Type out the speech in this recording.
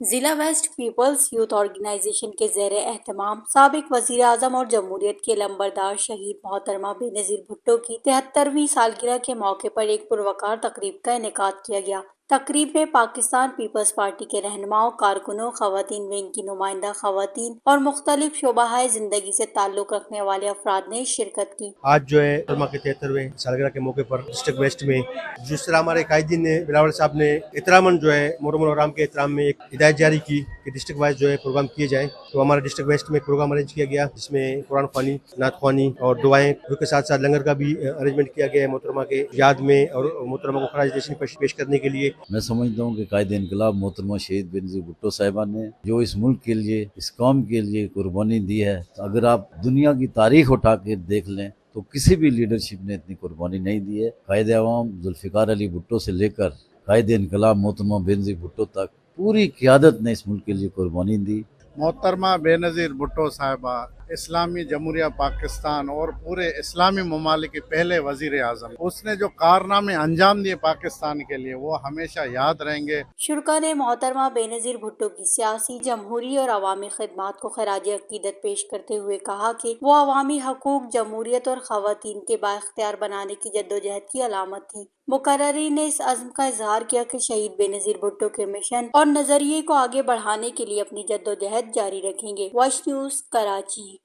ضلع waste Peoples youth organization کے زیر اہتمام سابق وزیر اعظم اور جمہوریت کے لمبردار شہید محترمہ بے نظیر بھٹو کی 73ویں سالگرہ کے موقع پر ایک پروقار تقریب کا انعقاد کیا گیا۔ تقریب میں پاکستان پیپلز پارٹی کے رہنماؤں، کارکنوں، خواتین ونگ کی نمائندہ خواتین اور مختلف شعبہ زندگی سے تعلق رکھنے والے افراد نے شرکت کی۔ آج جو ہے محترمہ کے 73ویں سالگرہ کے موقع پر ڈسٹرکٹ ویسٹ میں جس طرح ہمارے قائدین نے بلاول صاحب نے احتراماً جو ہے محرم الحرام کے احترام میں ایک ہدایت جاری کی کہ ڈسٹرکٹ وائز جو ہے پروگرام کیے جائیں، تو ہمارے ڈسٹرکٹ ویسٹ میں پروگرام ارینج کیا گیا جس میں قرآن خوانی، نعت خوانی اور دعائیں کے ساتھ ساتھ لنگر کا بھی ارینجمنٹ کیا گیا ہے محترمہ کے یاد میں اور محترمہ کو خراج تحسین پیش کرنے کے لیے۔ میں سمجھتا ہوں کہ قائد انقلاب محترمہ شہید بے نظیر بھٹو صاحبہ نے جو اس ملک کے لیے، اس قوم کے لیے قربانی دی ہے، اگر آپ دنیا کی تاریخ اٹھا کے دیکھ لیں تو کسی بھی لیڈرشپ نے اتنی قربانی نہیں دی ہے۔ قائد عوام ذوالفقار علی بھٹو سے لے کر قائد انقلاب محترمہ بے نظیر بھٹو تک پوری قیادت نے اس ملک کے لیے قربانی دی۔ محترمہ بے نظیر بھٹو صاحبہ اسلامی جمہوریہ پاکستان اور پورے اسلامی ممالک کے پہلے وزیر اعظم، اس نے جو کارنامے انجام دیے پاکستان کے لیے وہ ہمیشہ یاد رہیں گے۔ شرکا نے محترمہ بے نظیر بھٹو کی سیاسی، جمہوری اور عوامی خدمات کو خراج عقیدت پیش کرتے ہوئے کہا کہ وہ عوامی حقوق، جمہوریت اور خواتین کے بااختیار بنانے کی جدوجہد کی علامت تھیں۔ مقررین نے اس عزم کا اظہار کیا کہ شہید بے نظیر بھٹو کے مشن اور نظریے کو آگے بڑھانے کے لیے اپنی جدوجہد جاری رکھیں گے۔ Wash news, Karachi.